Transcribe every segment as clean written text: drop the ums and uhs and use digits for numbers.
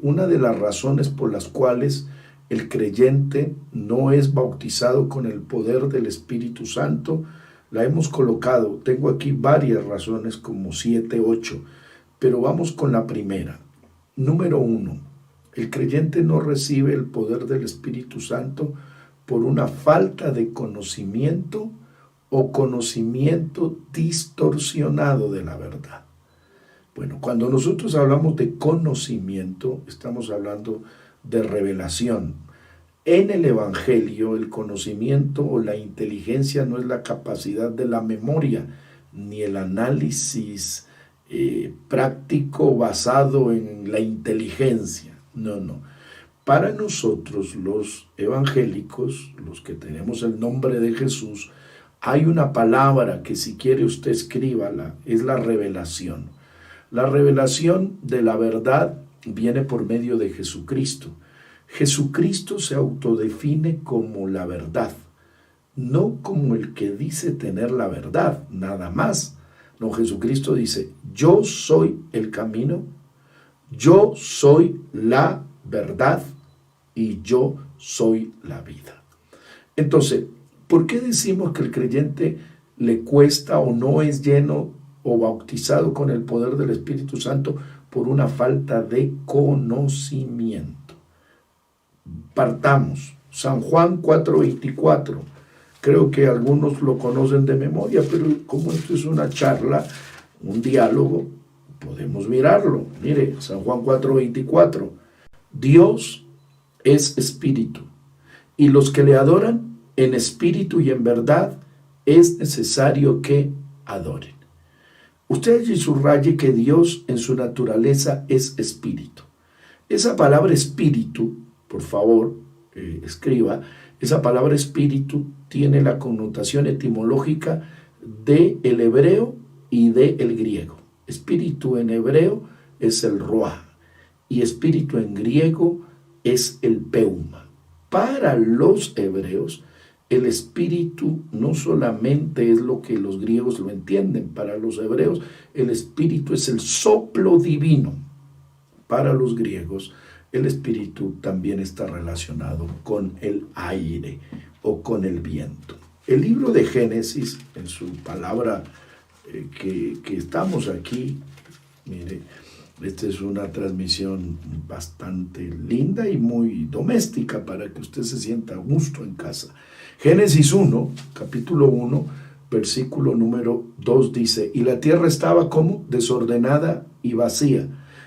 una de las razones por las cuales el creyente no es bautizado con el poder del Espíritu Santo, la hemos colocado. Tengo aquí varias razones, como 7, 8, pero vamos con la primera. Número 1, el creyente no recibe el poder del Espíritu Santo por una falta de conocimiento o conocimiento distorsionado de la verdad. Bueno, cuando nosotros hablamos de conocimiento, estamos hablando de revelación. En el Evangelio, el conocimiento o la inteligencia no es la capacidad de la memoria, ni el análisis práctico basado en la inteligencia. No. Para nosotros, los evangélicos, los que tenemos el nombre de Jesús, hay una palabra que, si quiere usted escríbala, es la revelación. La revelación de la verdad viene por medio de Jesucristo. Jesucristo se autodefine como la verdad, no como el que dice tener la verdad, nada más. No, Jesucristo dice: yo soy el camino, yo soy la verdad y yo soy la vida. Entonces, ¿por qué decimos que el creyente le cuesta o no es lleno o bautizado con el poder del Espíritu Santo? Por una falta de conocimiento. Partamos. San Juan 4:24. Creo que algunos lo conocen de memoria, pero como esto es una charla, un diálogo, podemos mirarlo. Mire, San Juan 4:24. Dios es espíritu, y los que le adoran en espíritu y en verdad es necesario que adoren. Usted allí subraye que Dios en su naturaleza es espíritu. Esa palabra espíritu, por favor, escriba, esa palabra espíritu tiene la connotación etimológica del hebreo y del griego. Espíritu en hebreo es el ruah y espíritu en griego es el peuma. Para los hebreos, el espíritu no solamente es lo que los griegos lo entienden. Para los hebreos, el espíritu es el soplo divino. Para los griegos, el espíritu también está relacionado con el aire o con el viento. El libro de Génesis, en su palabra que estamos aquí, mire, esta es una transmisión bastante linda y muy doméstica para que usted se sienta a gusto en casa. Génesis 1, capítulo 1, versículo número 2 dice: y la tierra estaba como desordenada y vacía,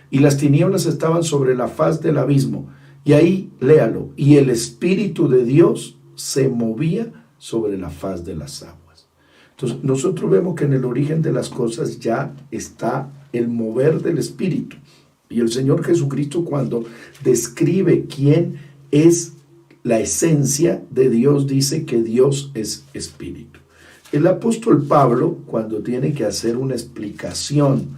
y las tinieblas estaban sobre la faz del abismo. Y ahí, léalo, y el Espíritu de Dios se movía sobre la faz de las aguas. Entonces, nosotros vemos que en el origen de las cosas ya está el mover del Espíritu. Y el Señor Jesucristo, cuando describe quién es la esencia de Dios, dice que Dios es Espíritu. El apóstol Pablo, cuando tiene que hacer una explicación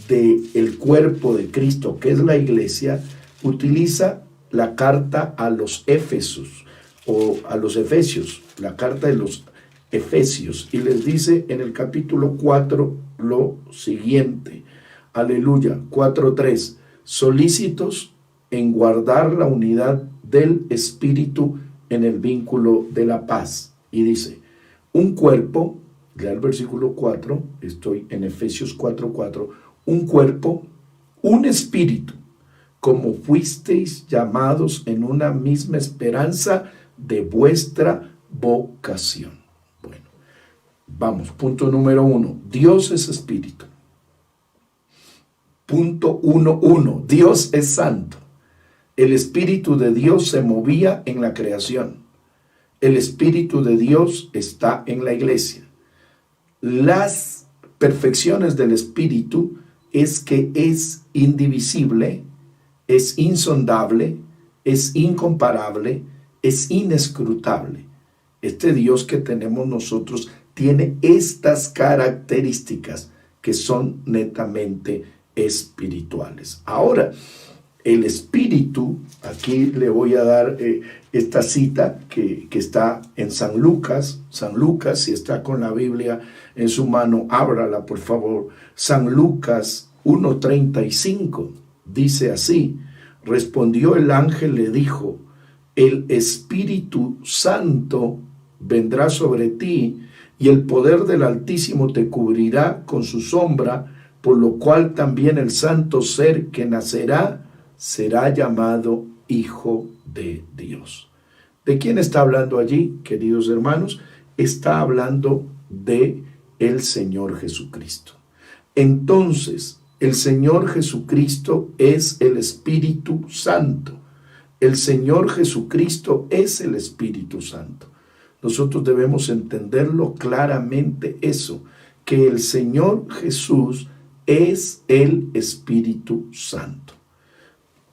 del cuerpo de Cristo, que es la iglesia, utiliza la carta a los Éfesos o a los Efesios, la carta de los Efesios, y les dice en el capítulo 4 lo siguiente. Aleluya, 4:3, solícitos en guardar la unidad del Espíritu en el vínculo de la paz. Y dice, un cuerpo, lea el versículo 4, estoy en Efesios 4:4, un cuerpo, un espíritu, como fuisteis llamados en una misma esperanza de vuestra vocación. Bueno, vamos, punto número 1, Dios es espíritu. Punto 1.1, Dios es santo. El Espíritu de Dios se movía en la creación. El Espíritu de Dios está en la iglesia. Las perfecciones del Espíritu es que es indivisible, es insondable, es incomparable, es inescrutable. Este Dios que tenemos nosotros tiene estas características que son netamente espirituales. Ahora, el Espíritu, aquí le voy a dar esta cita que está en San Lucas, si está con la Biblia en su mano, ábrala por favor. San Lucas 1:35 dice así, Respondió el ángel, le dijo: el Espíritu Santo vendrá sobre ti, y el poder del Altísimo te cubrirá con su sombra, por lo cual también el santo ser que nacerá será llamado Hijo de Dios. ¿De quién está hablando allí, queridos hermanos? Está hablando de el Señor Jesucristo. Entonces, el Señor Jesucristo es el Espíritu Santo. El Señor Jesucristo es el Espíritu Santo. Nosotros debemos entenderlo claramente eso, que el Señor Jesús es el Espíritu Santo.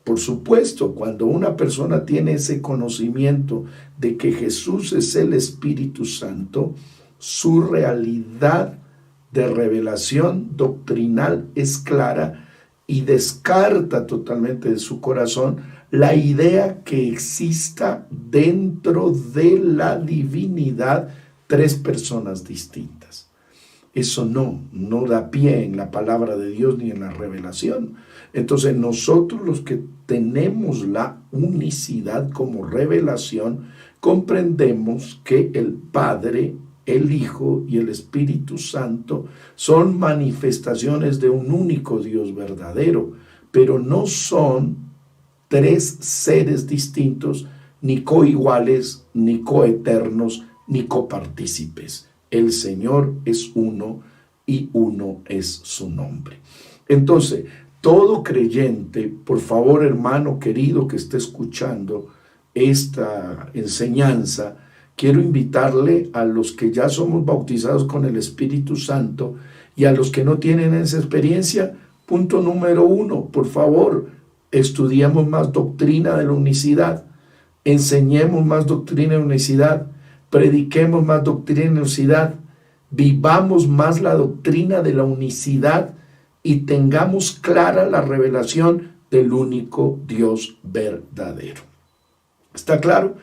Por supuesto, cuando una persona tiene ese conocimiento de que Jesús es el Espíritu Santo, su realidad de revelación doctrinal es clara y descarta totalmente de su corazón la idea que exista dentro de la divinidad tres personas distintas. Eso no da pie en la palabra de Dios ni en la revelación. Entonces nosotros, los que tenemos la unicidad como revelación, comprendemos que el Padre, el Hijo y el Espíritu Santo son manifestaciones de un único Dios verdadero, pero no son tres seres distintos, ni coiguales, ni coeternos, ni copartícipes. El Señor es uno y uno es su nombre. Entonces, todo creyente, por favor, hermano querido que esté escuchando esta enseñanza, quiero invitarle a los que ya somos bautizados con el Espíritu Santo y a los que no tienen esa experiencia. Punto número 1, por favor, estudiemos más doctrina de la unicidad, enseñemos más doctrina de la unicidad, prediquemos más doctrina de la unicidad, vivamos más la doctrina de la unicidad y tengamos clara la revelación del único Dios verdadero. ¿Está claro?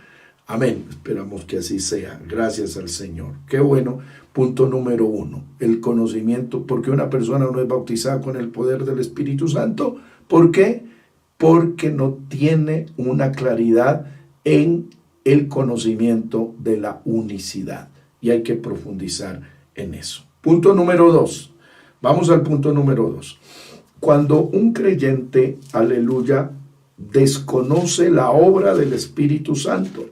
Amén. Esperamos que así sea. Gracias al Señor. Qué bueno. Punto número 1, el conocimiento. ¿Por qué una persona no es bautizada con el poder del Espíritu Santo? ¿Por qué? Porque no tiene una claridad en el conocimiento de la unicidad. Y hay que profundizar en eso. Punto número 2. Vamos al punto número 2. Cuando un creyente, aleluya, desconoce la obra del Espíritu Santo,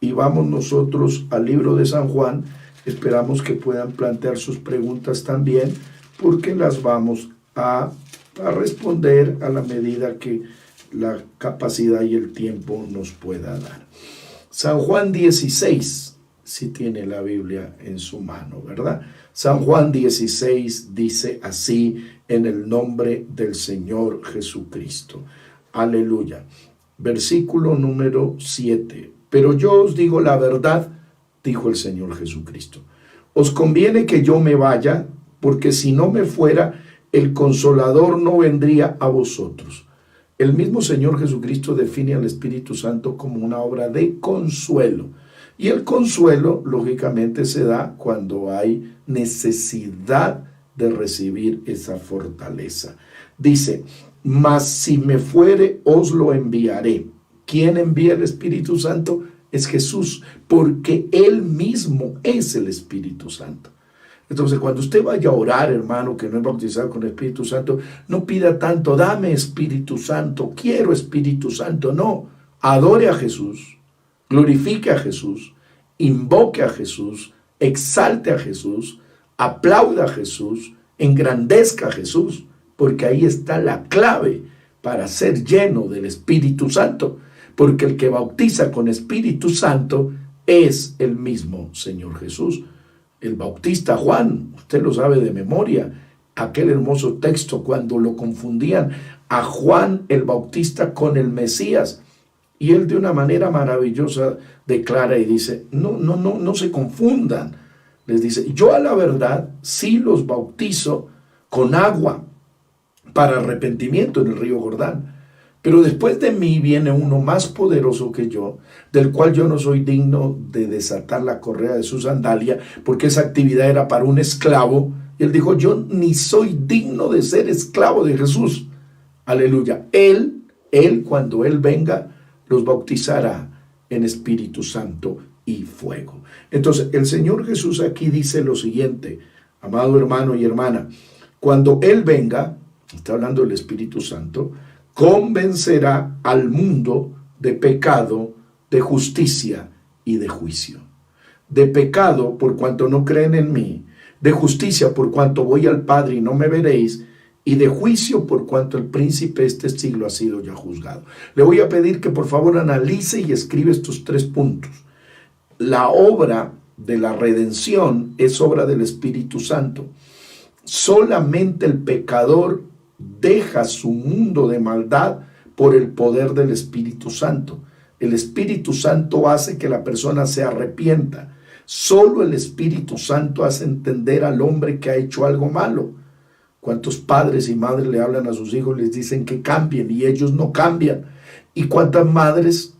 y vamos nosotros al libro de San Juan, esperamos que puedan plantear sus preguntas también, porque las vamos a responder a la medida que la capacidad y el tiempo nos pueda dar. San Juan 16, si tiene la Biblia en su mano, ¿verdad? San Juan 16 dice así: en el nombre del Señor Jesucristo. Aleluya. Versículo número 7. Pero yo os digo la verdad, dijo el Señor Jesucristo. Os conviene que yo me vaya, porque si no me fuera, el Consolador no vendría a vosotros. El mismo Señor Jesucristo define al Espíritu Santo como una obra de consuelo. Y el consuelo, lógicamente, se da cuando hay necesidad de recibir esa fortaleza. Dice: mas si me fuere, os lo enviaré. ¿Quién envía el Espíritu Santo? Es Jesús, porque Él mismo es el Espíritu Santo. Entonces, cuando usted vaya a orar, hermano, que no es bautizado con el Espíritu Santo, no pida tanto: dame Espíritu Santo, quiero Espíritu Santo. No, adore a Jesús, glorifique a Jesús, invoque a Jesús, exalte a Jesús, aplauda a Jesús, engrandezca a Jesús, porque ahí está la clave para ser lleno del Espíritu Santo, porque el que bautiza con Espíritu Santo es el mismo Señor Jesús. El bautista Juan, usted lo sabe de memoria, aquel hermoso texto cuando lo confundían a Juan el Bautista con el Mesías, y él de una manera maravillosa declara y dice: no se confundan. Les dice: yo a la verdad sí los bautizo con agua para arrepentimiento en el río Jordán, pero después de mí viene uno más poderoso que yo, del cual yo no soy digno de desatar la correa de su sandalia, porque esa actividad era para un esclavo. Y él dijo: yo ni soy digno de ser esclavo de Jesús. Aleluya. Él Él, cuando Él venga, los bautizará en Espíritu Santo y fuego. Entonces, el Señor Jesús aquí dice lo siguiente, amado hermano y hermana, cuando Él venga, está hablando del Espíritu Santo, convencerá al mundo de pecado, de justicia y de juicio. De pecado, por cuanto no creen en mí, de justicia, por cuanto voy al Padre y no me veréis, y de juicio, por cuanto el príncipe de este siglo ha sido ya juzgado. Le voy a pedir que por favor analice y escribe estos 3 puntos. La obra de la redención es obra del Espíritu Santo. Solamente el pecador deja su mundo de maldad por el poder del Espíritu Santo. El Espíritu Santo hace que la persona se arrepienta. Solo el Espíritu Santo hace entender al hombre que ha hecho algo malo. ¿Cuántos padres y madres le hablan a sus hijos, les dicen que cambien y ellos no cambian? ¿Y cuántas madres,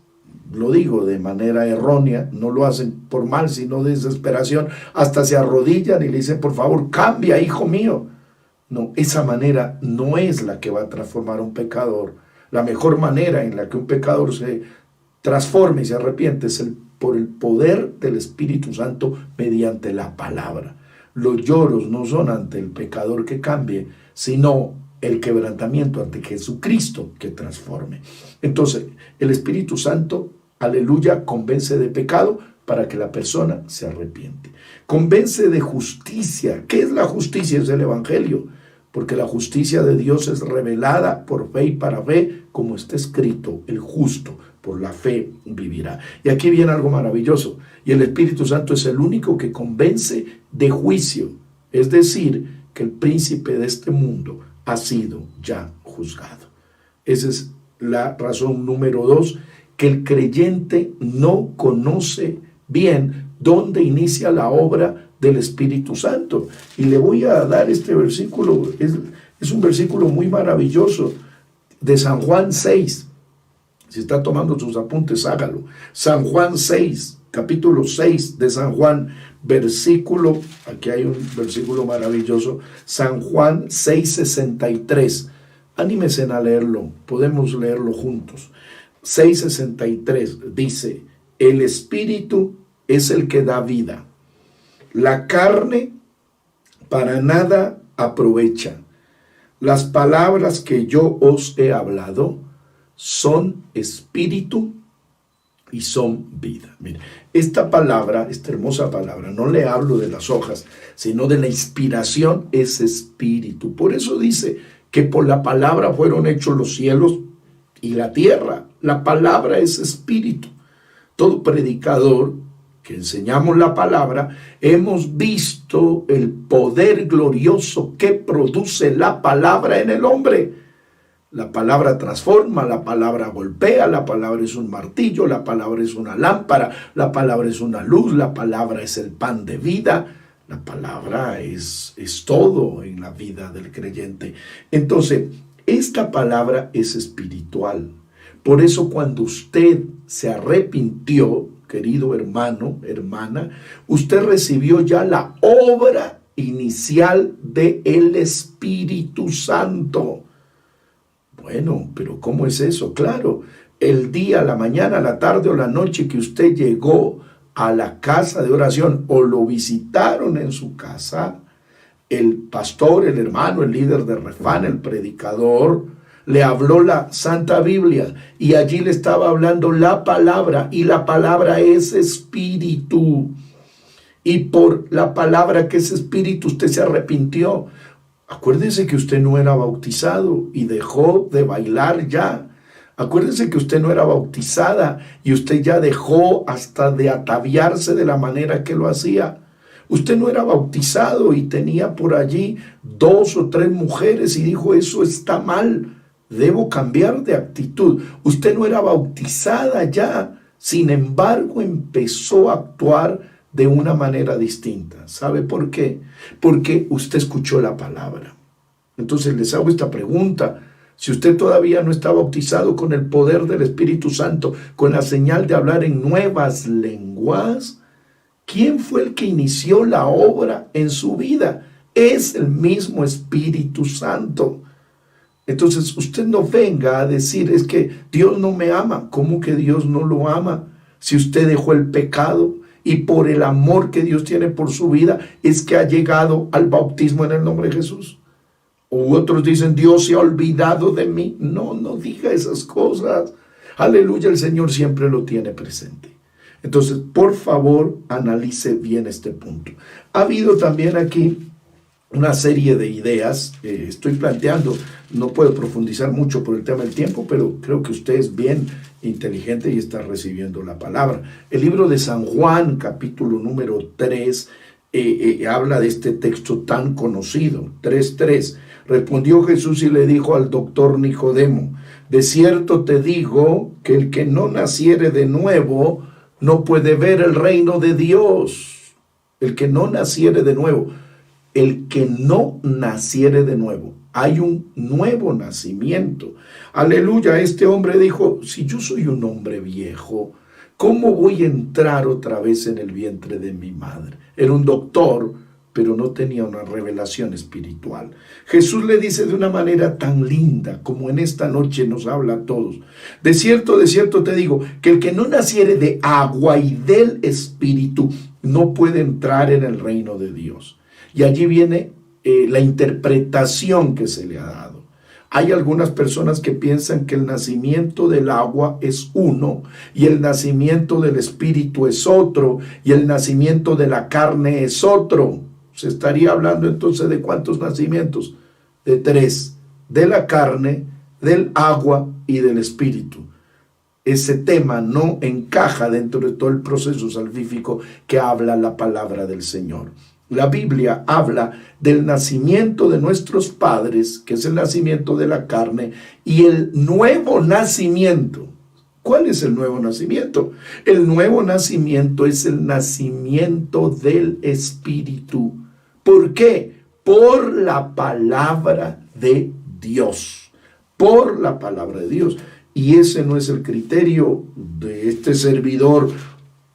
lo digo de manera errónea, no lo hacen por mal, sino de desesperación, hasta se arrodillan y le dicen, por favor, cambia, hijo mío? No, esa manera no es la que va a transformar a un pecador. La mejor manera en la que un pecador se transforme y se arrepiente es por el poder del Espíritu Santo mediante la palabra. Los lloros no son ante el pecador que cambie, sino el quebrantamiento ante Jesucristo que transforme. Entonces, el Espíritu Santo, aleluya, convence de pecado para que la persona se arrepiente. Convence de justicia. ¿Qué es la justicia? Es el Evangelio. Porque la justicia de Dios es revelada por fe y para fe, como está escrito, el justo por la fe vivirá. Y aquí viene algo maravilloso. Y el Espíritu Santo es el único que convence de juicio. Es decir, que el príncipe de este mundo ha sido ya juzgado. Esa es la razón número 2, que el creyente no conoce bien dónde inicia la obra del Espíritu Santo. Y le voy a dar este versículo, es un versículo muy maravilloso, de San Juan 6. Si está tomando sus apuntes, hágalo. San Juan 6, capítulo 6 de San Juan, versículo, aquí hay un versículo maravilloso, San Juan 6:63. Anímense a leerlo, podemos leerlo juntos. 6:63 dice, el Espíritu es el que da vida. La carne para nada aprovecha. Las palabras que yo os he hablado son espíritu y son vida. Mire, esta palabra, esta hermosa palabra, no le hablo de las hojas, sino de la inspiración, es espíritu. Por eso dice que por la palabra fueron hechos los cielos y la tierra. La palabra es espíritu. Todo predicador que enseñamos la palabra, hemos visto el poder glorioso que produce la palabra en el hombre. La palabra transforma, la palabra golpea, la palabra es un martillo, la palabra es una lámpara, la palabra es una luz, la palabra es el pan de vida, la palabra es todo en la vida del creyente. Entonces, esta palabra es espiritual. Por eso cuando usted se arrepintió, querido hermano, hermana, usted recibió ya la obra inicial del Espíritu Santo. Bueno, pero ¿cómo es eso? Claro, el día, la mañana, la tarde o la noche que usted llegó a la casa de oración o lo visitaron en su casa, el pastor, el hermano, el líder de Refán, el predicador, le habló la Santa Biblia y allí le estaba hablando la palabra, y la palabra es espíritu. Y por la palabra que es espíritu usted se arrepintió. Acuérdese que usted no era bautizado y dejó de bailar ya. Acuérdese que usted no era bautizada y usted ya dejó hasta de ataviarse de la manera que lo hacía. Usted no era bautizado y tenía por allí 2 o 3 mujeres y dijo, eso está mal. Debo cambiar de actitud. Usted no era bautizada ya, sin embargo empezó a actuar de una manera distinta. ¿Sabe por qué? Porque usted escuchó la palabra. Entonces les hago esta pregunta. Si usted todavía no está bautizado con el poder del Espíritu Santo, con la señal de hablar en nuevas lenguas, ¿quién fue el que inició la obra en su vida? Es el mismo Espíritu Santo. Entonces usted no venga a decir, es que Dios no me ama. ¿Cómo que Dios no lo ama? Si usted dejó el pecado y por el amor que Dios tiene por su vida es que ha llegado al bautismo en el nombre de Jesús. O otros dicen, Dios se ha olvidado de mí. No, no diga esas cosas. Aleluya, el Señor siempre lo tiene presente. Entonces, por favor, analice bien este punto. Ha habido también aquí una serie de ideas, estoy planteando, no puedo profundizar mucho por el tema del tiempo, pero creo que usted es bien inteligente y está recibiendo la palabra. El libro de San Juan, capítulo número 3, habla de este texto tan conocido, 3:3. Respondió Jesús y le dijo al doctor Nicodemo, de cierto te digo que el que no naciere de nuevo no puede ver el reino de Dios. El que no naciere de nuevo. El que no naciere de nuevo. Hay un nuevo nacimiento. Aleluya, este hombre dijo, si yo soy un hombre viejo, ¿cómo voy a entrar otra vez en el vientre de mi madre? Era un doctor, pero no tenía una revelación espiritual. Jesús le dice de una manera tan linda, como en esta noche nos habla a todos. De cierto te digo, que el que no naciere de agua y del Espíritu, no puede entrar en el reino de Dios. Y allí viene la interpretación que se le ha dado. Hay algunas personas que piensan que el nacimiento del agua es uno y el nacimiento del Espíritu es otro y el nacimiento de la carne es otro. Se estaría hablando entonces de ¿cuántos nacimientos? De 3, de la carne, del agua y del Espíritu. Ese tema no encaja dentro de todo el proceso salvífico que habla la palabra del Señor. La Biblia habla del nacimiento de nuestros padres, que es el nacimiento de la carne, y el nuevo nacimiento. ¿Cuál es el nuevo nacimiento? El nuevo nacimiento es el nacimiento del Espíritu. ¿Por qué? Por la palabra de Dios. Por la palabra de Dios. Y ese no es el criterio de este servidor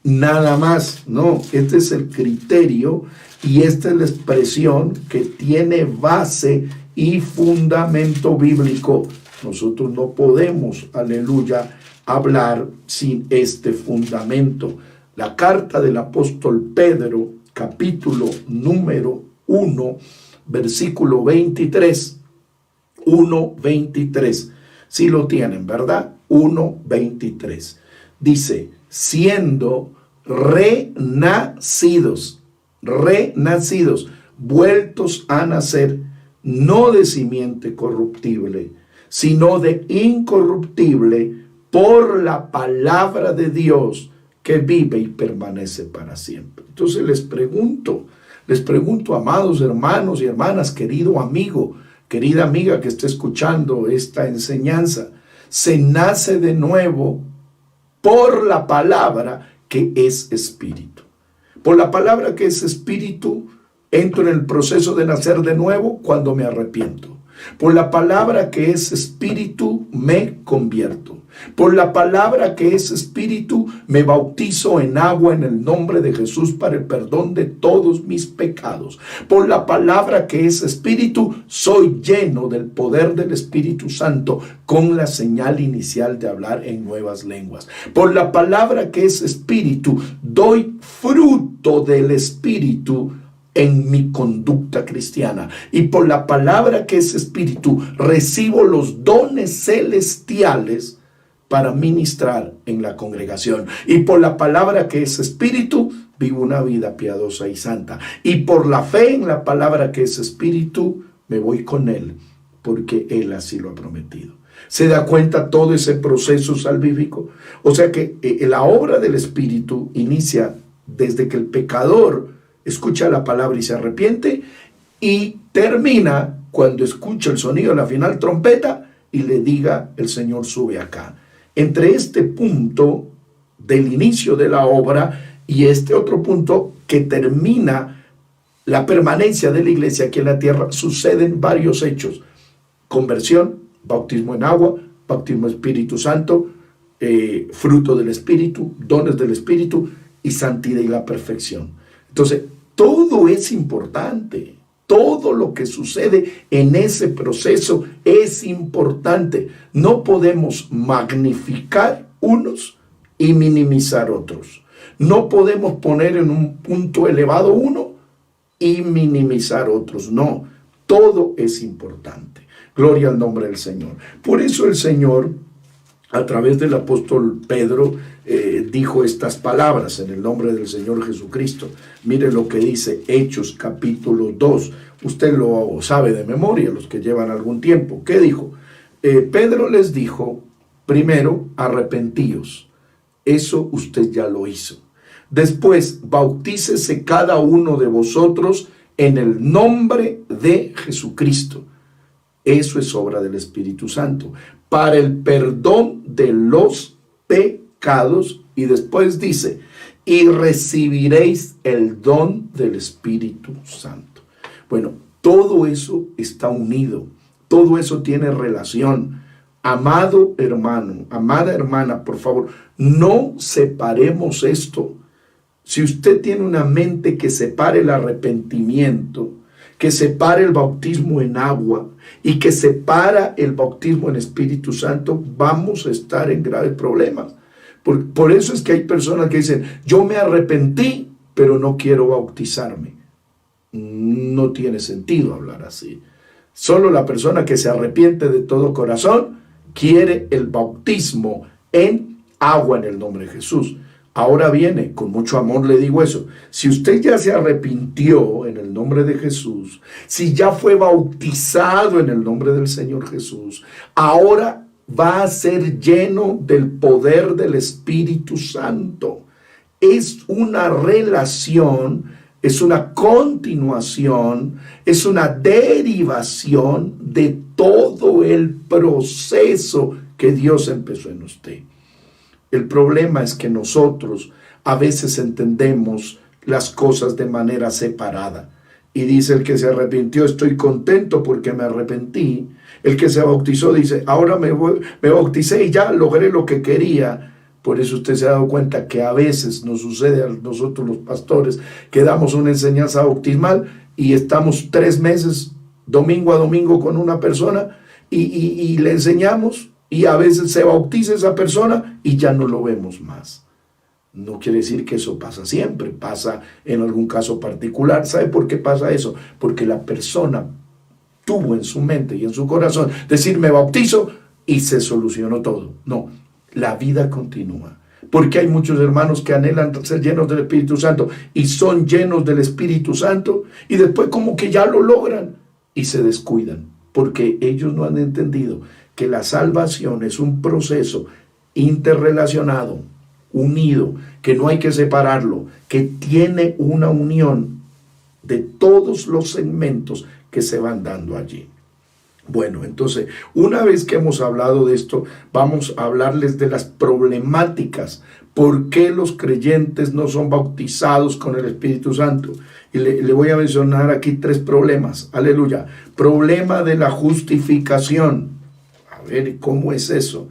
nada más. No, este es el criterio y esta es la expresión que tiene base y fundamento bíblico. Nosotros no podemos, aleluya, hablar sin este fundamento. La carta del apóstol Pedro, capítulo número 1, versículo 23. 1:23. Si lo tienen, ¿verdad? 1:23. Dice, siendo renacidos, vueltos a nacer, no de simiente corruptible, sino de incorruptible, por la palabra de Dios que vive y permanece para siempre. Entonces les pregunto, amados hermanos y hermanas, querido amigo, querida amiga que esté escuchando esta enseñanza, se nace de nuevo por la palabra que es espíritu. Por la palabra que es espíritu, entro en el proceso de nacer de nuevo cuando me arrepiento. Por la palabra que es espíritu, me convierto. Por la palabra que es espíritu, me bautizo en agua en el nombre de Jesús para el perdón de todos mis pecados. Por la palabra que es espíritu, soy lleno del poder del Espíritu Santo con la señal inicial de hablar en nuevas lenguas. Por la palabra que es espíritu, doy fruto del Espíritu en mi conducta cristiana. Y por la palabra que es espíritu, recibo los dones celestiales para ministrar en la congregación. Y por la palabra que es espíritu, vivo una vida piadosa y santa. Y por la fe en la palabra que es espíritu, me voy con Él, porque Él así lo ha prometido. ¿Se da cuenta todo ese proceso salvífico? O sea que la obra del Espíritu inicia desde que el pecador escucha la palabra y se arrepiente, y termina cuando escucha el sonido de la final trompeta y le diga, el Señor sube acá. Entre este punto del inicio de la obra y este otro punto que termina la permanencia de la iglesia aquí en la tierra, suceden varios hechos: conversión, bautismo en agua, bautismo Espíritu Santo, fruto del Espíritu, dones del Espíritu y santidad y la perfección. Entonces, todo es importante, todo lo que sucede en ese proceso es importante. No podemos magnificar unos y minimizar otros. No podemos poner en un punto elevado uno y minimizar otros. No, todo es importante. Gloria al nombre del Señor. Por eso el Señor, a través del apóstol Pedro, dijo estas palabras en el nombre del Señor Jesucristo. Mire lo que dice Hechos capítulo 2. Usted lo sabe de memoria, los que llevan algún tiempo. ¿Qué dijo? Pedro les dijo, primero, arrepentíos. Eso usted ya lo hizo. Después, bautícese cada uno de vosotros en el nombre de Jesucristo. Eso es obra del Espíritu Santo, para el perdón de los pecados. Y después dice, y recibiréis el don del Espíritu Santo. Bueno, todo eso está unido, todo eso tiene relación. Amado hermano, amada hermana, por favor, no separemos esto. Si usted tiene una mente que separe el arrepentimiento, que separe el bautismo en agua y que separa el bautismo en Espíritu Santo, vamos a estar en graves problemas. Por eso es que hay personas que dicen, yo me arrepentí, pero no quiero bautizarme. No tiene sentido hablar así. Solo la persona que se arrepiente de todo corazón quiere el bautismo en agua en el nombre de Jesús. Ahora viene, con mucho amor le digo eso, si usted ya se arrepintió en el nombre de Jesús, si ya fue bautizado en el nombre del Señor Jesús, ahora va a ser lleno del poder del Espíritu Santo. Es una relación, es una continuación, es una derivación de todo el proceso que Dios empezó en usted. El problema es que nosotros a veces entendemos las cosas de manera separada. Y dice el que se arrepintió, estoy contento porque me arrepentí. El que se bautizó dice, ahora me bauticé y ya logré lo que quería. Por eso usted se ha dado cuenta que a veces nos sucede a nosotros los pastores que damos una enseñanza bautismal y estamos 3 meses, domingo a domingo con una persona y le enseñamos. Y a veces se bautiza esa persona y ya no lo vemos más. No quiere decir que eso pasa siempre, pasa en algún caso particular. ¿Sabe por qué pasa eso? Porque la persona tuvo en su mente y en su corazón decir me bautizo y se solucionó todo. No, la vida continúa. Porque hay muchos hermanos que anhelan ser llenos del Espíritu Santo y son llenos del Espíritu Santo y después como que ya lo logran y se descuidan porque ellos no han entendido que la salvación es un proceso interrelacionado, unido, que no hay que separarlo, que tiene una unión de todos los segmentos que se van dando allí. Bueno, entonces, una vez que hemos hablado de esto, vamos a hablarles de las problemáticas. ¿Por qué los creyentes no son bautizados con el Espíritu Santo? Y le voy a mencionar aquí 3 problemas. Aleluya. Problema de la justificación. A ver, ¿cómo es eso?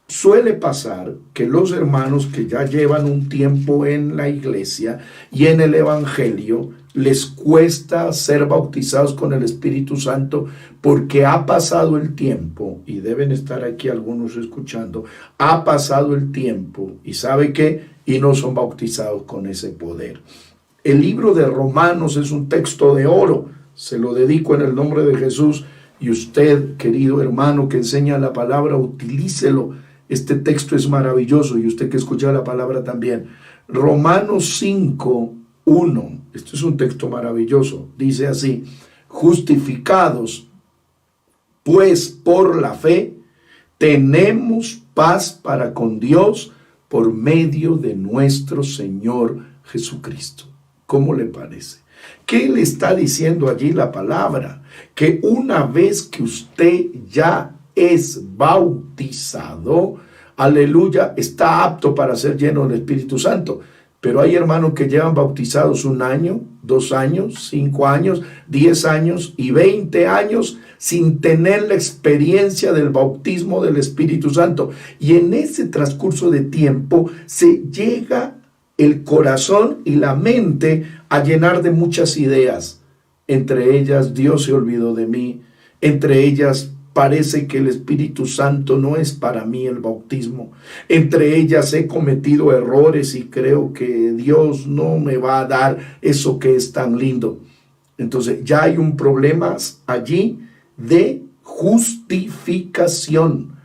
Suele pasar que los hermanos que ya llevan un tiempo en la iglesia y en el evangelio, les cuesta ser bautizados con el Espíritu Santo porque ha pasado el tiempo, y deben estar aquí algunos escuchando, ha pasado el tiempo y ¿sabe qué? Y no son bautizados con ese poder. El libro de Romanos es un texto de oro, se lo dedico en el nombre de Jesús. Y usted, querido hermano que enseña la palabra, utilícelo. Este texto es maravilloso y usted que escucha la palabra también. Romanos 5:1. Esto es un texto maravilloso. Dice así: justificados pues por la fe, tenemos paz para con Dios por medio de nuestro Señor Jesucristo. ¿Cómo le parece? ¿Qué le está diciendo allí la palabra? Que una vez que usted ya es bautizado, aleluya, está apto para ser lleno del Espíritu Santo. Pero hay hermanos que llevan bautizados 1 año, 2 años, 5 años, 10 años y 20 años sin tener la experiencia del bautismo del Espíritu Santo. Y en ese transcurso de tiempo se llega el corazón y la mente a llenar de muchas ideas. Entre ellas, Dios se olvidó de mí. Entre ellas, parece que el Espíritu Santo no es para mí el bautismo. Entre ellas he cometido errores y creo que Dios no me va a dar eso que es tan lindo. Entonces ya hay un problema allí de justificación.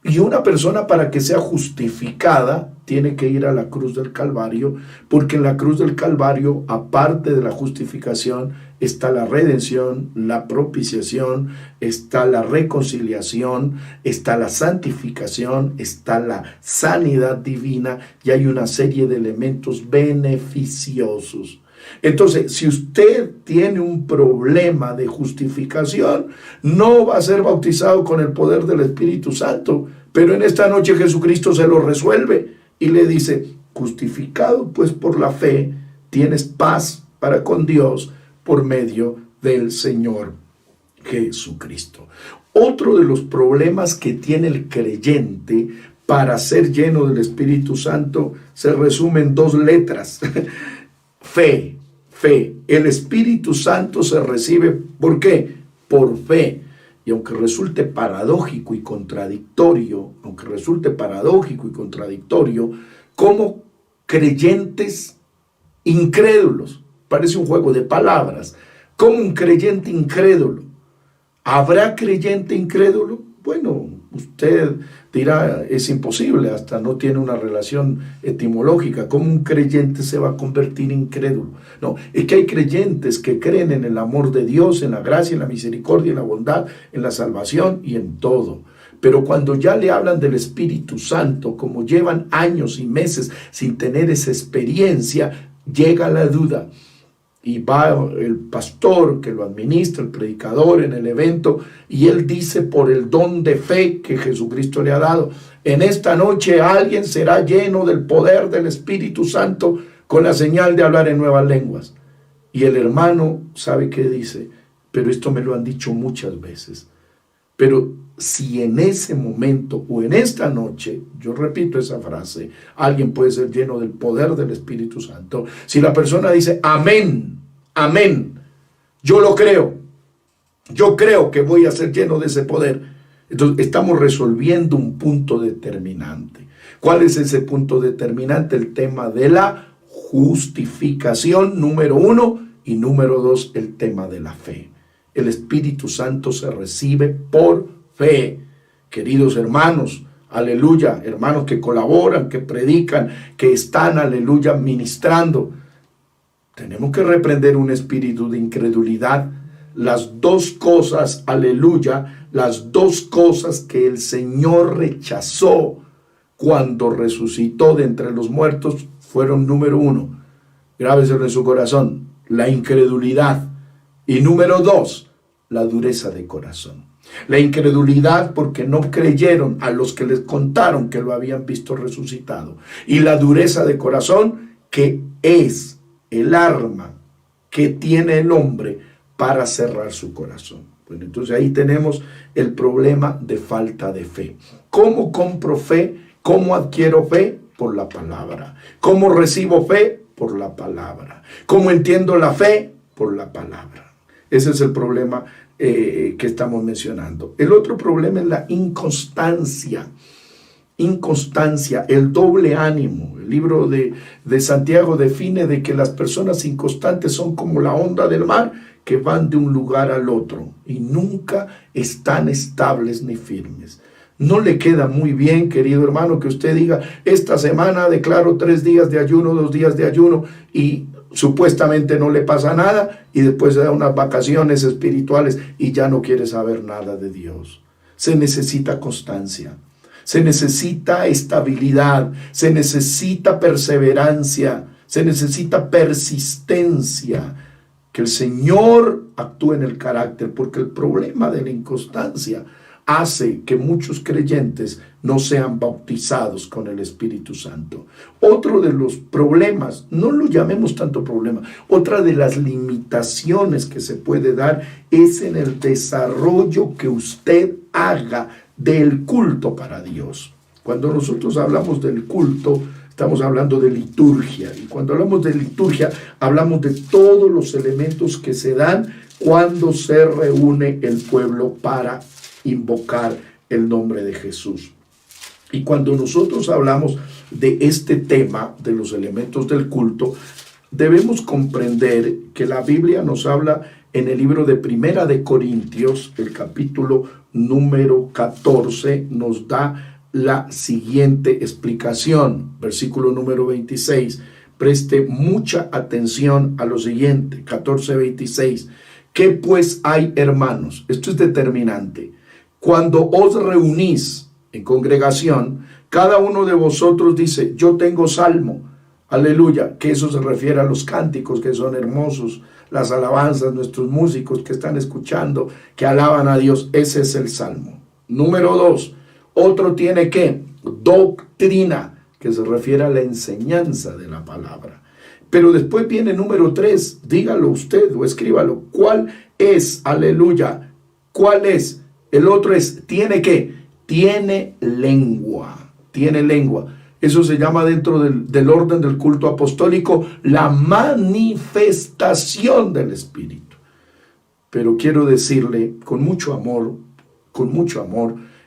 Y una persona, para que sea justificada, tiene que ir a la cruz del Calvario, porque en la cruz del Calvario, aparte de la justificación, está la redención, la propiciación, está la reconciliación, está la santificación, está la sanidad divina, y hay una serie de elementos beneficiosos. Entonces, si usted tiene un problema de justificación, no va a ser bautizado con el poder del Espíritu Santo. Pero en esta noche Jesucristo se lo resuelve y le dice: justificado pues por la fe, tienes paz para con Dios por medio del Señor Jesucristo. Otro de los problemas que tiene el creyente para ser lleno del Espíritu Santo se resume en dos letras. Fe, fe. El Espíritu Santo se recibe, ¿por qué? Por fe. Y aunque resulte paradójico y contradictorio, como creyentes incrédulos, parece un juego de palabras, como un creyente incrédulo. ¿Habrá creyente incrédulo? Bueno, usted dirá, es imposible, hasta no tiene una relación etimológica. ¿Cómo un creyente se va a convertir incrédulo? No, es que hay creyentes que creen en el amor de Dios, en la gracia, en la misericordia, en la bondad, en la salvación y en todo. Pero cuando ya le hablan del Espíritu Santo, como llevan años y meses sin tener esa experiencia, llega la duda. Y va el pastor que lo administra, el predicador en el evento, y él dice: por el don de fe que Jesucristo le ha dado, en esta noche alguien será lleno del poder del Espíritu Santo con la señal de hablar en nuevas lenguas. Y el hermano sabe qué dice: pero esto me lo han dicho muchas veces. Pero si en ese momento o en esta noche, yo repito esa frase, alguien puede ser lleno del poder del Espíritu Santo, si la persona dice: amén, amén, yo lo creo, yo creo que voy a ser lleno de ese poder, entonces estamos resolviendo un punto determinante. ¿Cuál es ese punto determinante? El tema de la justificación, número 1, y número 2, el tema de la fe. El Espíritu Santo se recibe por fe. Queridos hermanos, aleluya, hermanos que colaboran, que predican, que están, aleluya, ministrando, tenemos que reprender un espíritu de incredulidad. Las dos cosas, aleluya, las dos cosas que el Señor rechazó cuando resucitó de entre los muertos fueron: número 1, grábeselo en su corazón, la incredulidad. Y número 2, la dureza de corazón. La incredulidad porque no creyeron a los que les contaron que lo habían visto resucitado. Y la dureza de corazón, que es el arma que tiene el hombre para cerrar su corazón. Bueno, entonces ahí tenemos el problema de falta de fe. ¿Cómo compro fe? ¿Cómo adquiero fe? Por la palabra. ¿Cómo recibo fe? Por la palabra. ¿Cómo entiendo la fe? Por la palabra. Ese es el problema que estamos mencionando. El otro problema es la inconstancia. Inconstancia, el doble ánimo. El libro de Santiago define de que las personas inconstantes son como la onda del mar, que van de un lugar al otro y nunca están estables ni firmes. No le queda muy bien, querido hermano, que usted diga: esta semana declaro 3 días de ayuno, 2 días de ayuno, y supuestamente no le pasa nada, y después se da unas vacaciones espirituales y ya no quiere saber nada de Dios. Se necesita constancia, se necesita estabilidad, se necesita perseverancia, se necesita persistencia, que el Señor actúe en el carácter, porque el problema de la inconstancia hace que muchos creyentes no sean bautizados con el Espíritu Santo. Otro de los problemas, no lo llamemos tanto problema, otra de las limitaciones que se puede dar es en el desarrollo que usted haga del culto para Dios. Cuando nosotros hablamos del culto, estamos hablando de liturgia. Y cuando hablamos de liturgia, hablamos de todos los elementos que se dan cuando se reúne el pueblo para invocar el nombre de Jesús. Y cuando nosotros hablamos de este tema, de los elementos del culto, debemos comprender que la Biblia nos habla en el libro de Primera de Corintios, el capítulo número 14, nos da la siguiente explicación. Versículo número 26. Preste mucha atención a lo siguiente, 14:26. ¿Qué pues hay, hermanos? Esto es determinante. Cuando os reunís en congregación, cada uno de vosotros dice, yo tengo salmo, aleluya, que eso se refiere a los cánticos que son hermosos, las alabanzas, nuestros músicos que están escuchando, que alaban a Dios, ese es el salmo. Número 2, otro tiene que doctrina, que se refiere a la enseñanza de la palabra. Pero después viene número 3, dígalo usted o escríbalo, ¿cuál es? Aleluya, ¿cuál es? El otro es, ¿tiene qué? Tiene lengua, tiene lengua. Eso se llama dentro del orden del culto apostólico la manifestación del Espíritu. Pero quiero decirle con mucho amor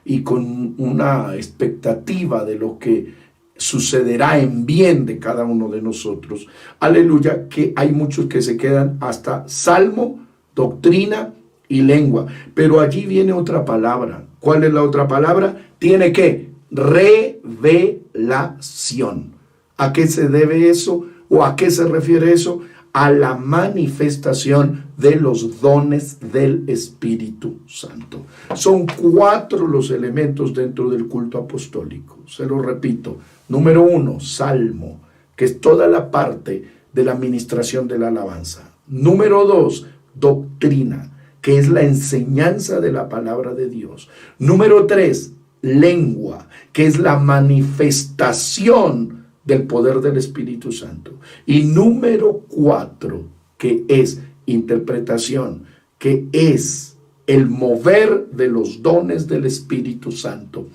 y con una expectativa de lo que sucederá en bien de cada uno de nosotros. Aleluya, que hay muchos que se quedan hasta salmo, doctrina y lengua. Pero allí viene otra palabra. ¿Cuál es la otra palabra? Tiene que revelación. ¿A qué se debe eso? ¿O a qué se refiere eso? A la manifestación de los dones del Espíritu Santo. Son 4 los elementos dentro del culto apostólico. Se lo repito. Número 1, salmo, que es toda la parte de la administración de la alabanza. Número 2, doctrina, que es la enseñanza de la palabra de Dios. Número 3, lengua, que es la manifestación del poder del Espíritu Santo. Y número 4, que es interpretación, que es el mover de los dones del Espíritu Santo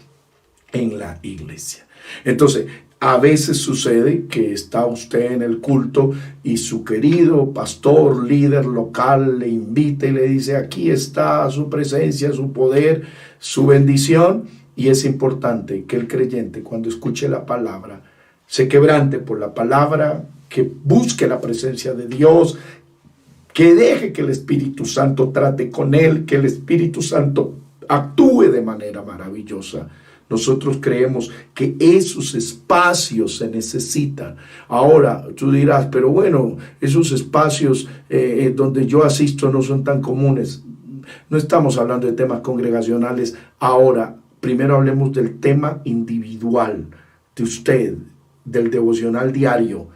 en la iglesia. Entonces, a veces sucede que está usted en el culto y su querido pastor, líder local, le invita y le dice, aquí está su presencia, su poder, su bendición. Y es importante que el creyente, cuando escuche la palabra, se quebrante por la palabra, que busque la presencia de Dios, que deje que el Espíritu Santo trate con él, que el Espíritu Santo actúe de manera maravillosa. Nosotros creemos que esos espacios se necesitan. Ahora, tú dirás, pero bueno, esos espacios donde yo asisto no son tan comunes. No estamos hablando de temas congregacionales. Ahora, primero hablemos del tema individual de usted, del devocional diario.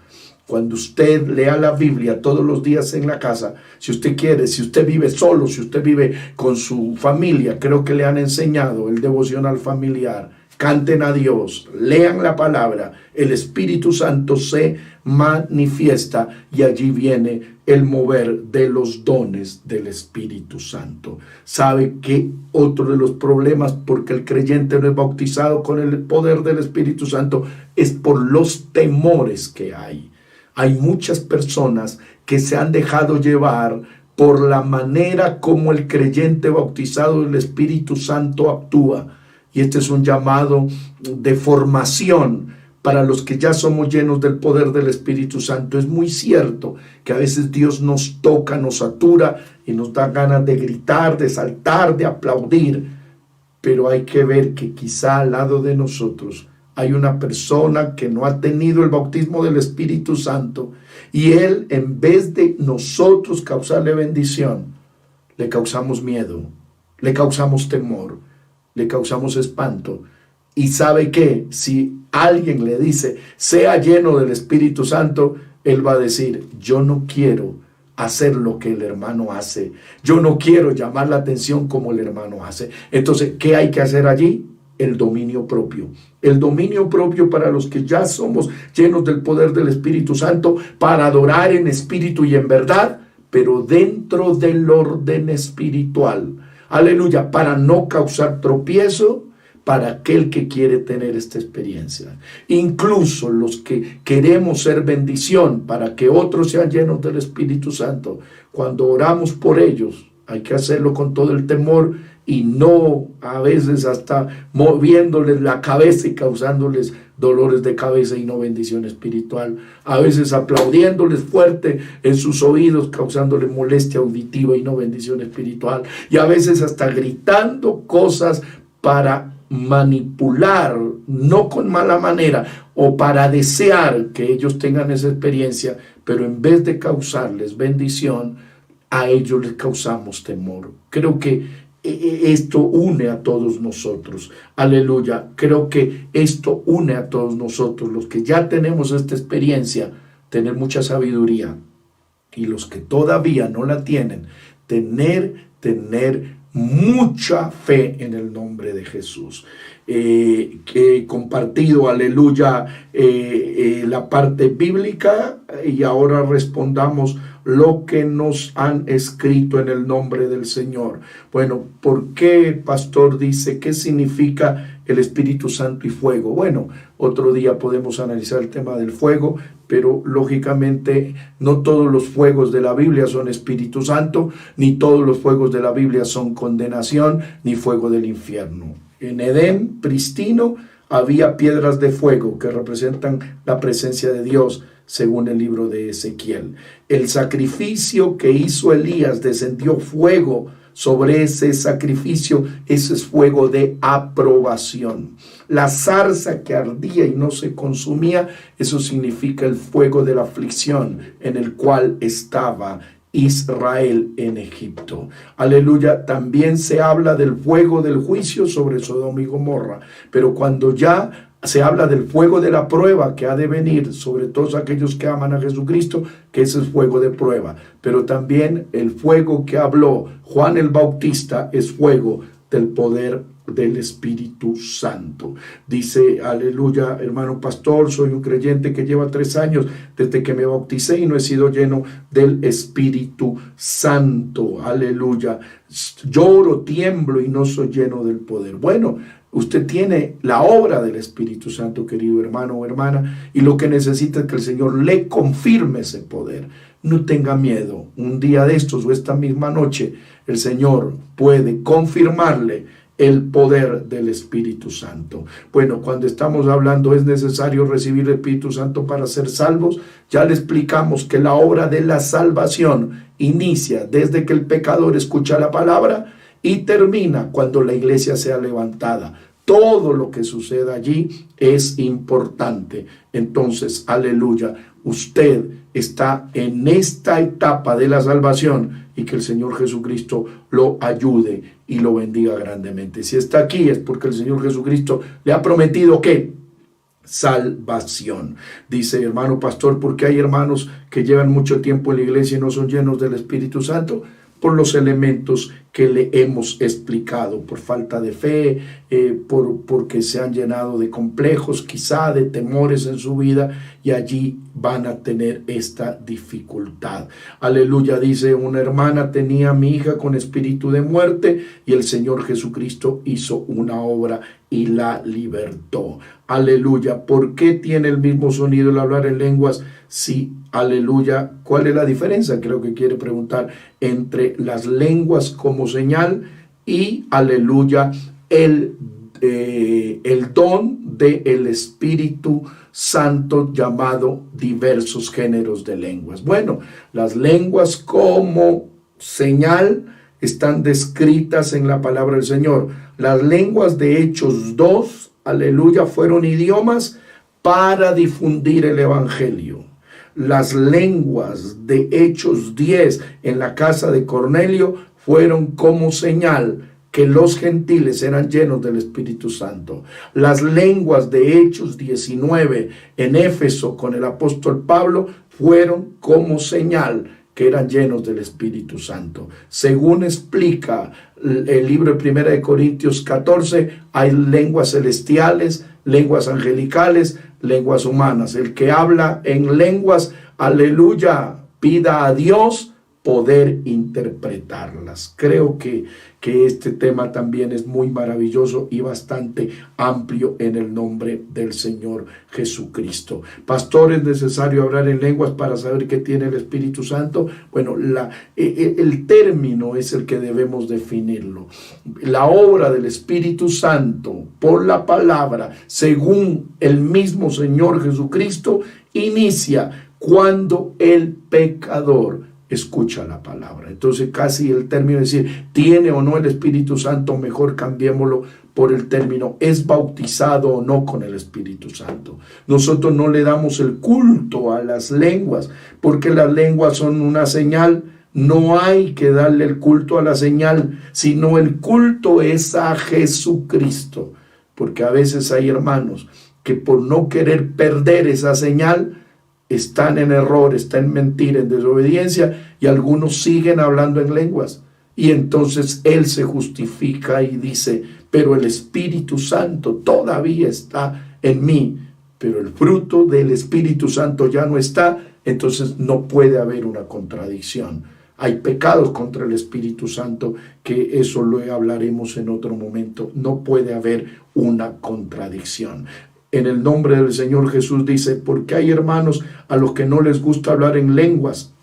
Cuando usted lea la Biblia todos los días en la casa, si usted quiere, si usted vive solo, si usted vive con su familia, creo que le han enseñado el devocional familiar. Canten a Dios, lean la palabra, el Espíritu Santo se manifiesta y allí viene el mover de los dones del Espíritu Santo. ¿Sabe que otro de los problemas porque el creyente no es bautizado con el poder del Espíritu Santo es por los temores que hay? Hay muchas personas que se han dejado llevar por la manera como el creyente bautizado del Espíritu Santo actúa. Y este es un llamado de formación para los que ya somos llenos del poder del Espíritu Santo. Es muy cierto que a veces Dios nos toca, nos satura y nos da ganas de gritar, de saltar, de aplaudir. Pero hay que ver que quizá al lado de nosotros hay una persona que no ha tenido el bautismo del Espíritu Santo y él, en vez de nosotros causarle bendición, le causamos miedo, le causamos temor, le causamos espanto. Y sabe que si alguien le dice, sea lleno del Espíritu Santo, él va a decir, yo no quiero hacer lo que el hermano hace. Yo no quiero llamar la atención como el hermano hace. Entonces, ¿qué hay que hacer allí? El dominio propio. El dominio propio para los que ya somos llenos del poder del Espíritu Santo, para adorar en espíritu y en verdad, pero dentro del orden espiritual. Aleluya, para no causar tropiezo, para aquel que quiere tener esta experiencia. Incluso los que queremos ser bendición para que otros sean llenos del Espíritu Santo, cuando oramos por ellos, hay que hacerlo con todo el temor y no a veces hasta moviéndoles la cabeza y causándoles dolores de cabeza y no bendición espiritual. A veces aplaudiéndoles fuerte en sus oídos, causándoles molestia auditiva y no bendición espiritual. Y a veces hasta gritando cosas para manipular, no con mala manera, o para desear que ellos tengan esa experiencia, pero en vez de causarles bendición, a ellos les causamos temor. Creo que esto une a todos nosotros. Aleluya. Creo que esto une a todos nosotros. Los que ya tenemos esta experiencia, tener mucha sabiduría. Y los que todavía no la tienen, tener mucha fe en el nombre de Jesús. Que he compartido, aleluya, la parte bíblica, y ahora respondamos lo que nos han escrito en el nombre del Señor. Bueno, ¿por qué, pastor, dice qué significa el Espíritu Santo y fuego? Bueno, otro día podemos analizar el tema del fuego, pero lógicamente no todos los fuegos de la Biblia son Espíritu Santo, ni todos los fuegos de la Biblia son condenación, ni fuego del infierno. En Edén, pristino, había piedras de fuego que representan la presencia de Dios, según el libro de Ezequiel. El sacrificio que hizo Elías, descendió fuego sobre ese sacrificio. Ese es fuego de aprobación. La zarza que ardía y no se consumía, eso significa el fuego de la aflicción en el cual estaba Israel en Egipto. Aleluya. También se habla del fuego del juicio sobre Sodoma y Gomorra, pero cuando ya se habla del fuego de la prueba que ha de venir sobre todos aquellos que aman a Jesucristo, que ese es fuego de prueba. Pero también el fuego que habló Juan el Bautista es fuego del poder del Espíritu Santo. Dice, aleluya, hermano pastor, soy un creyente que lleva 3 años desde que me bauticé y no he sido lleno del Espíritu Santo. Aleluya. Lloro, tiemblo y no soy lleno del poder. Bueno, usted tiene la obra del Espíritu Santo, querido hermano o hermana, y lo que necesita es que el Señor le confirme ese poder. No tenga miedo. Un día de estos o esta misma noche, el Señor puede confirmarle el poder del Espíritu Santo. Bueno, cuando estamos hablando es necesario recibir el Espíritu Santo para ser salvos. Ya le explicamos que la obra de la salvación inicia desde que el pecador escucha la palabra y termina cuando la iglesia sea levantada. Todo lo que suceda allí es importante. Entonces, aleluya, usted está en esta etapa de la salvación y que el Señor Jesucristo lo ayude y lo bendiga grandemente. Si está aquí es porque el Señor Jesucristo le ha prometido que salvación. Dice, hermano pastor, ¿por qué hay hermanos que llevan mucho tiempo en la iglesia y no son llenos del Espíritu Santo? Por los elementos que le hemos explicado, por falta de fe, porque se han llenado de complejos, quizá de temores en su vida, y allí van a tener esta dificultad. Aleluya. Dice, una hermana tenía a mi hija con espíritu de muerte y el Señor Jesucristo hizo una obra y la libertó. Aleluya. ¿Por qué tiene el mismo sonido el hablar en lenguas? Sí, aleluya. ¿Cuál es la diferencia? Creo que quiere preguntar entre las lenguas como señal y, aleluya, el don del Espíritu Santo llamado diversos géneros de lenguas. Bueno, las lenguas como señal están descritas en la palabra del Señor. Las lenguas de Hechos 2, aleluya, fueron idiomas para difundir el evangelio. Las lenguas de Hechos 10 en la casa de Cornelio fueron como señal que los gentiles eran llenos del Espíritu Santo. Las lenguas de Hechos 19 en Éfeso con el apóstol Pablo fueron como señal que eran llenos del Espíritu Santo. Según explica el libro de 1 Corintios 14, hay lenguas celestiales, lenguas angelicales, lenguas humanas. El que habla en lenguas, aleluya, pida a Dios poder interpretarlas. Creo que este tema también es muy maravilloso y bastante amplio en el nombre del Señor Jesucristo. Pastor, ¿es necesario hablar en lenguas para saber qué tiene el Espíritu Santo? Bueno, el término es el que debemos definirlo. La obra del Espíritu Santo por la palabra, según el mismo Señor Jesucristo, inicia cuando el pecador escucha la palabra. Entonces casi el término de decir, ¿tiene o no el Espíritu Santo? Mejor cambiémoslo por el término, ¿es bautizado o no con el Espíritu Santo? Nosotros no le damos el culto a las lenguas, porque las lenguas son una señal. No hay que darle el culto a la señal, sino el culto es a Jesucristo. Porque a veces hay hermanos que por no querer perder esa señal, están en error, están en mentira, en desobediencia, y algunos siguen hablando en lenguas. Y entonces él se justifica y dice, pero el Espíritu Santo todavía está en mí, pero el fruto del Espíritu Santo ya no está, entonces no puede haber una contradicción. Hay pecados contra el Espíritu Santo, que eso lo hablaremos en otro momento. No puede haber una contradicción. En el nombre del Señor Jesús dice, porque hay hermanos a los que no les gusta hablar en lenguas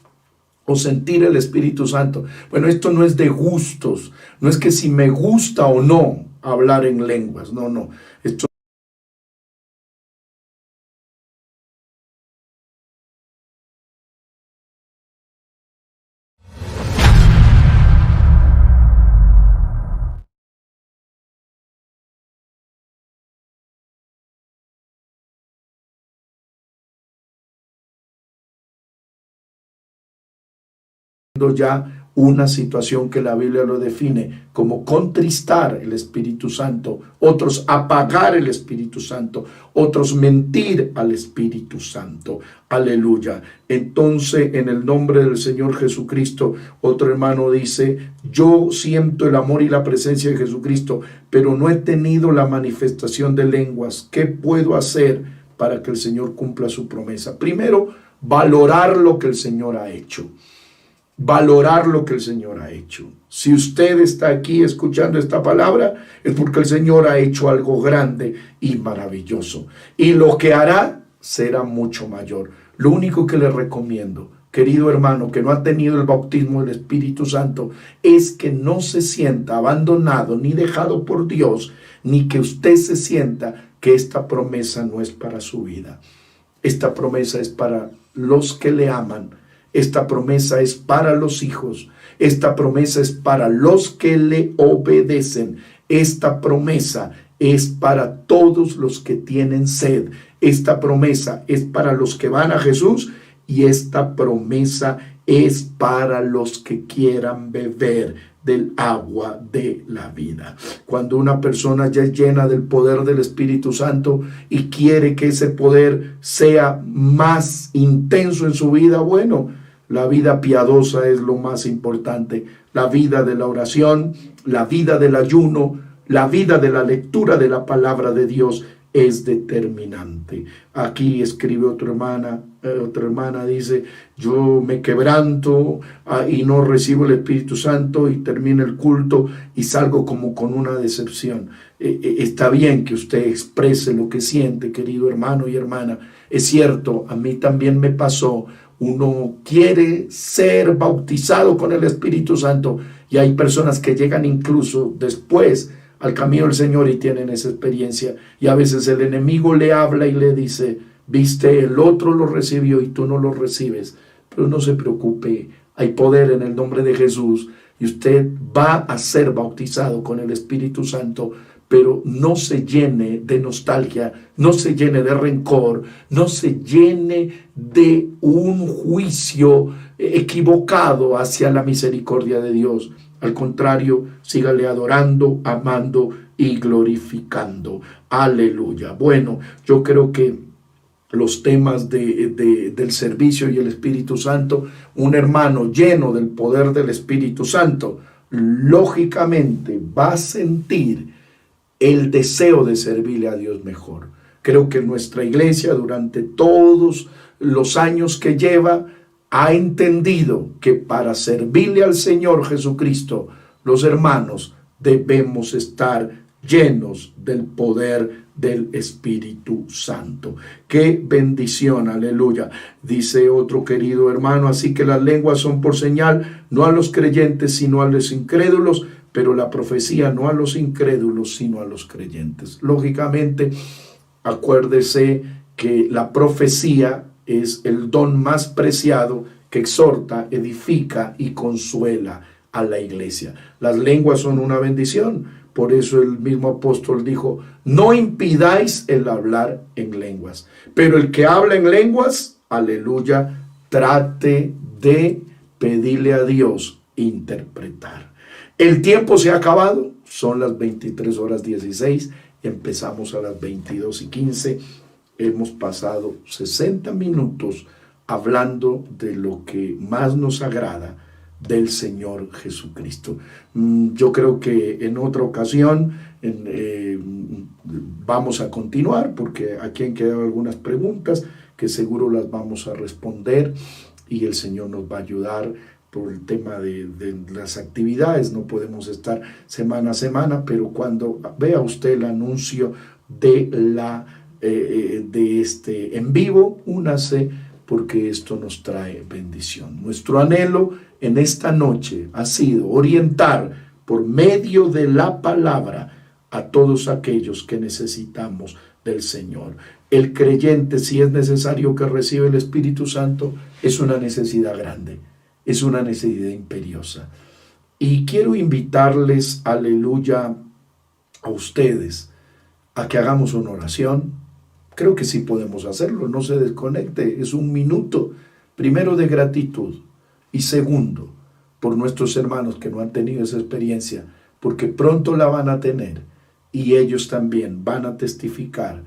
o sentir el Espíritu Santo. Bueno, esto no es de gustos, no es que si me gusta o no hablar en lenguas, no. Esto ya una situación que la Biblia lo define como contristar el Espíritu Santo, otros apagar el Espíritu Santo, otros mentir al Espíritu Santo. Aleluya. Entonces, en el nombre del Señor Jesucristo, otro hermano dice, yo siento el amor y la presencia de Jesucristo, pero no he tenido la manifestación de lenguas. ¿Qué puedo hacer para que el Señor cumpla su promesa? Primero, valorar lo que el Señor ha hecho. Valorar lo que el Señor ha hecho. Si usted está aquí escuchando esta palabra, es porque el Señor ha hecho algo grande y maravilloso. Y lo que hará será mucho mayor. Lo único que le recomiendo, querido hermano, que no ha tenido el bautismo del Espíritu Santo, es que no se sienta abandonado ni dejado por Dios, ni que usted se sienta que esta promesa no es para su vida. Esta promesa es para los que le aman. Esta promesa es para los hijos. Esta promesa es para los que le obedecen. Esta promesa es para todos los que tienen sed. Esta promesa es para los que van a Jesús, y esta promesa es para los que quieran beber del agua de la vida. Cuando una persona ya es llena del poder del Espíritu Santo y quiere que ese poder sea más intenso en su vida, bueno, la vida piadosa es lo más importante. La vida de la oración, la vida del ayuno, la vida de la lectura de la palabra de Dios es determinante. Aquí escribe otra hermana dice, yo me quebranto y no recibo el Espíritu Santo y termina el culto y salgo como con una decepción. Está bien que usted exprese lo que siente, querido hermano y hermana. Es cierto, a mí también me pasó. Uno quiere ser bautizado con el Espíritu Santo y hay personas que llegan incluso después al camino del Señor y tienen esa experiencia. Y a veces el enemigo le habla y le dice, viste, el otro lo recibió y tú no lo recibes. Pero no se preocupe, hay poder en el nombre de Jesús y usted va a ser bautizado con el Espíritu Santo. Pero no se llene de nostalgia, no se llene de rencor, no se llene de un juicio equivocado hacia la misericordia de Dios. Al contrario, sígale adorando, amando y glorificando. Aleluya. Bueno, yo creo que los temas del servicio y el Espíritu Santo, un hermano lleno del poder del Espíritu Santo, lógicamente va a sentir el deseo de servirle a Dios mejor. Creo que nuestra iglesia durante todos los años que lleva ha entendido que para servirle al Señor Jesucristo, los hermanos debemos estar llenos del poder del Espíritu Santo. ¡Qué bendición! Aleluya. Dice otro querido hermano, así que las lenguas son por señal, no a los creyentes, sino a los incrédulos, pero la profecía no a los incrédulos, sino a los creyentes. Lógicamente, acuérdese que la profecía es el don más preciado que exhorta, edifica y consuela a la iglesia. Las lenguas son una bendición. Por eso el mismo apóstol dijo, no impidáis el hablar en lenguas. Pero el que habla en lenguas, aleluya, trate de pedirle a Dios interpretar. El tiempo se ha acabado, son las 23:16, empezamos a las 22:15. Hemos pasado 60 minutos hablando de lo que más nos agrada del Señor Jesucristo. Yo creo que en otra ocasión vamos a continuar, porque aquí han quedado algunas preguntas que seguro las vamos a responder y el Señor nos va a ayudar por el tema de las actividades. No podemos estar semana a semana, pero cuando vea usted el anuncio de este en vivo, únase, porque esto nos trae bendición. Nuestro anhelo en esta noche ha sido orientar por medio de la palabra a todos aquellos que necesitamos del Señor. El creyente, si es necesario que reciba el Espíritu Santo, es una necesidad grande, es una necesidad imperiosa. Y quiero invitarles, aleluya, a ustedes a que hagamos una oración. Creo que sí podemos hacerlo, no se desconecte, es un minuto, primero de gratitud y segundo, por nuestros hermanos que no han tenido esa experiencia, porque pronto la van a tener y ellos también van a testificar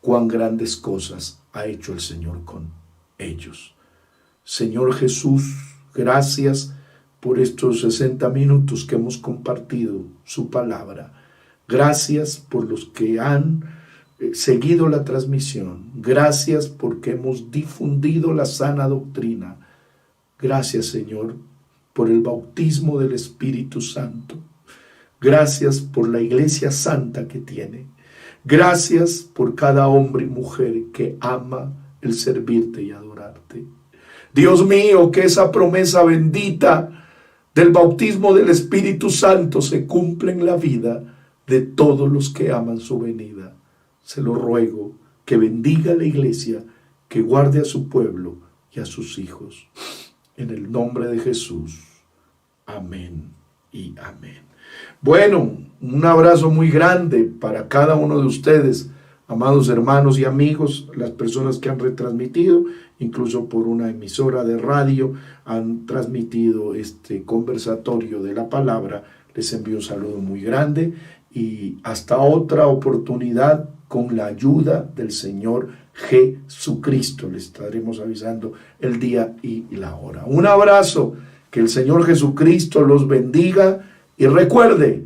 cuán grandes cosas ha hecho el Señor con ellos. Señor Jesús, gracias por estos 60 minutos que hemos compartido su palabra. Gracias por los que han seguido la transmisión. Gracias porque hemos difundido la sana doctrina. Gracias, Señor, por el bautismo del Espíritu Santo. Gracias por la iglesia santa que tiene. Gracias por cada hombre y mujer que ama el servirte y adorarte. Dios mío, que esa promesa bendita del bautismo del Espíritu Santo se cumpla en la vida de todos los que aman su venida. Se lo ruego, que bendiga a la iglesia, que guarde a su pueblo y a sus hijos. En el nombre de Jesús. Amén y amén. Bueno, un abrazo muy grande para cada uno de ustedes, amados hermanos y amigos, las personas que han retransmitido, incluso por una emisora de radio, han transmitido este conversatorio de la palabra. Les envío un saludo muy grande y hasta otra oportunidad, con la ayuda del Señor Jesucristo. Les estaremos avisando el día y la hora. Un abrazo, que el Señor Jesucristo los bendiga y recuerde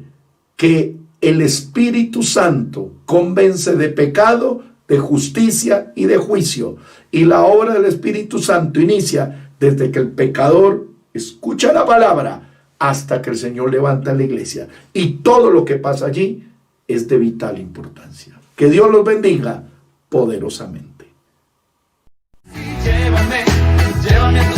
que el Espíritu Santo convence de pecado, de justicia y de juicio. Y la obra del Espíritu Santo inicia desde que el pecador escucha la palabra hasta que el Señor levanta la iglesia. Y todo lo que pasa allí es de vital importancia. Que Dios los bendiga poderosamente. Llévame, llévame.